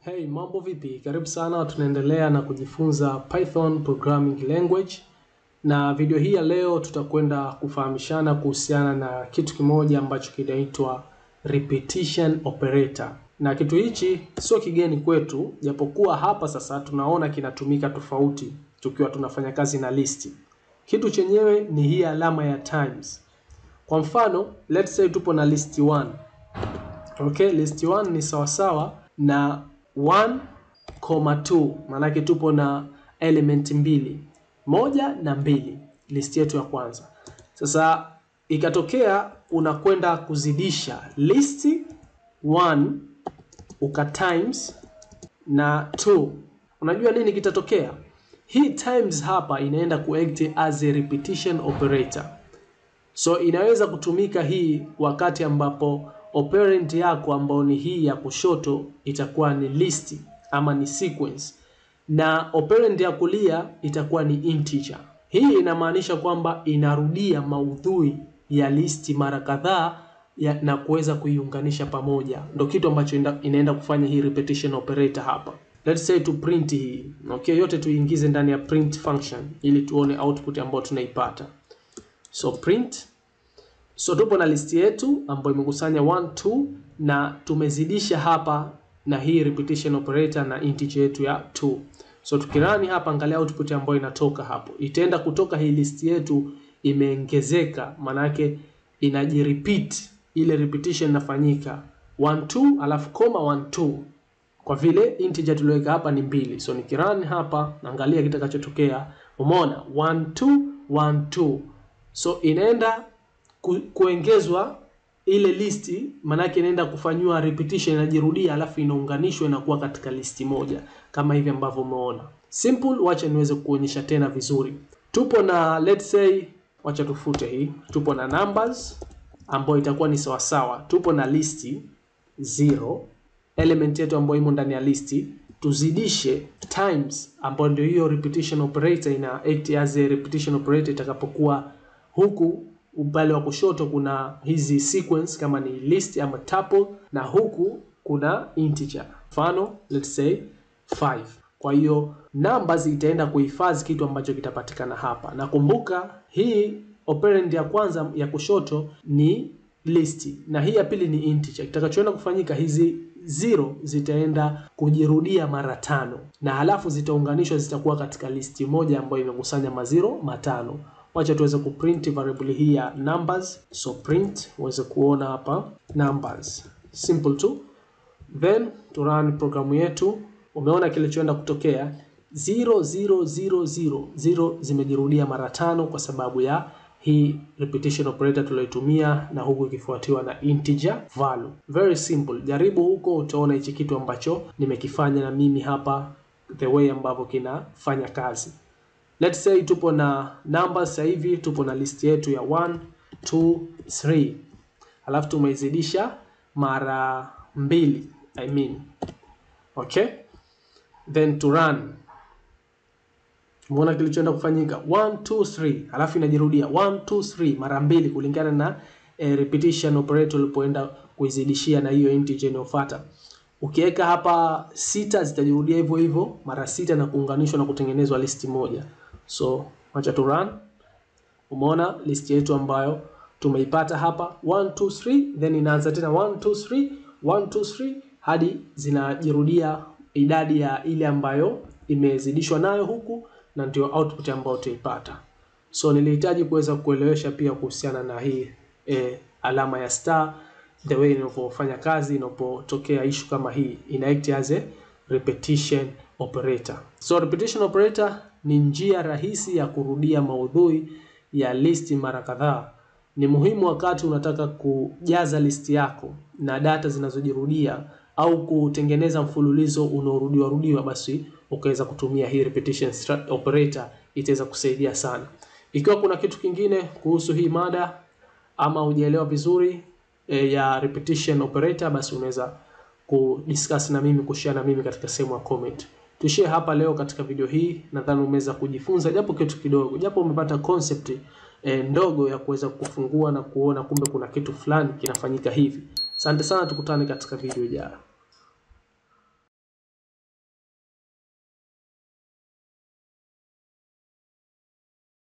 Hey, mambo vipi? Karibu sana, tunaendelea na kujifunza Python programming language. Na video hii ya leo tutakwenda kufahamishana kuhusiana na kitu kimoja ambacho kinaitwa repetition operator. Na kitu hichi sio kigeni kwetu, japokuwa hapa sasa tunaona kinatumika tofauti tukiwa tunafanya kazi na listi. Kitu chenyewe ni hii alama ya times. Kwa mfano, let's say tupo na list 1. Okay, list 1 ni sawasawa na 1,2, maanake tupo na element mbili, 1 na 2, list yetu ya kwanza. Sasa ikatokea unakwenda kuzidisha list 1 uka times na 2. Unajua nini kitatokea? Hii times hapa inaenda kuact as a repetition operator. So inaweza kutumika hii wakati ambapo operand yako ambao ni hii ya kushoto itakuwa ni list ama ni sequence, na operand ya kulia itakuwa ni integer. Hii inamaanisha kwamba inarudia maudhui ya list mara kadhaa na kuweza kuiunganisha pamoja. Ndio kitu ambacho inaenda kufanya hii repetition operator hapa. Let's say to print hii. Okay, yote tuingize ndani ya print function ili tuone output ambayo tunaipata. So print. So tupo na list yetu ambayo imekusanya 1, 2 na tumezidisha hapa na hii repetition operator na integer yetu ya 2. So tukirani hapa, angalia output ambayo inatoka hapo. Itaenda kutoka hii list yetu imeongezeka, maana yake inajirepeat, ile repetition inafanyika 1, 2 alafu koma 1, 2. Kwa vile integer tuliweka hapa ni 2. So nikirani hapa, angalia kitakachotokea. Umeona 1, 2 1, 2. So inaenda kuongezwa ile listi, manake inaenda kufanywa repetition, inajirudia alafu inaunganishwa na kuwa katika listi moja kama hivi ambavyo umeona. Simple. Wacha niweze kuonyesha tena vizuri. Tupo na let's say, wacha tufute hii. Tupo na numbers ambayo itakuwa ni sawa sawa. Tupo na listi 0, element yetu ambayo imo ndani ya listi, tuzidishe times ambayo ndio hiyo repetition operator ina act as a repetition operator itakapokuwa huku upande wa kushoto kuna hizi sequence kama ni list ama tuple, na huku kuna integer. Mfano let's say 5. Kwa hiyo numbers itaenda kuhifadhi kitu ambacho kitapatikana hapa. Na kumbuka hii operand ya kwanza ya kushoto ni list na hii ya pili ni integer. Kitakachoenda kufanyika, hizi 0 zitaenda kujirudia mara 5 na halafu zitaunganishwa, zitakuwa katika listi moja ambayo imekusanya maziro matano. Wacha tuweze kuprint variable hii ya numbers. So print, uweze kuona hapa numbers. Simple tu. Then to run programu yetu. Umeona kilichoenda kutokea 0 0 0 0 0 zimejirudia mara 5 kwa sababu ya hii repetition operator tuliyotumia, na huku ikifuatiwa na integer value. Very simple. Jaribu huko utaona hichi kitu ambacho nimekifanya na mimi hapa, the way ambavyo kinafanya kazi. Let's say tupo na numbers sasa hivi, tupo na list yetu ya 1, 2, 3. Alafu tumeizidisha mara 2, Okay? Then to run. Umeona kilichoenda kufanyika 1, 2, 3. Alafu inajirudia 1, 2, 3 mara 2 kulingana na repetition operator ulipoenda kuizidishia na hiyo integer inayofuata. Ukiweka hapa 6 zitajirudia hivyo hivyo mara 6 na kuunganishwa na kutengenezwa listi moja. So wacha tu run. Umeona list yetu ambayo tumeipata hapa 1, 2, 3, then inaanza tena 1, 2, 3 1, 2, 3 hadi zinajirudia idadi ya ile ambayo imezidishwa nayo huku, na ndio output ambayo tuipata. So nilihitaji kuweza kuelewesha pia kuhusiana na hii alama ya star, the way inavyofanya kazi inapotokea issue kama hii. Ina act as a repetition operator. So repetition operator ni njia rahisi ya kurudia maudhui ya listi mara kadhaa. Ni muhimu wakati unataka kujaza listi yako na data zinazojirudia au kutengeneza mfululizo unaorudiwa, basi ukaweza kutumia hii repetition operator, itaweza kusaidia sana. Ikiwa kuna kitu kingine kuhusu hii mada ama hujaelewa vizuri ya repetition operator, basi unaweza kudiscuss na mimi, kushare na mimi katika sehemu ya comment. Tushie hapa leo katika video hii. Nadhani umeweza kujifunza japo kitu kidogo, japo umepata concept ndogo ya kuweza kufungua na kuona kumbe kuna kitu fulani kinafanyika hivi. Asante sana, tukutane katika video ijayo.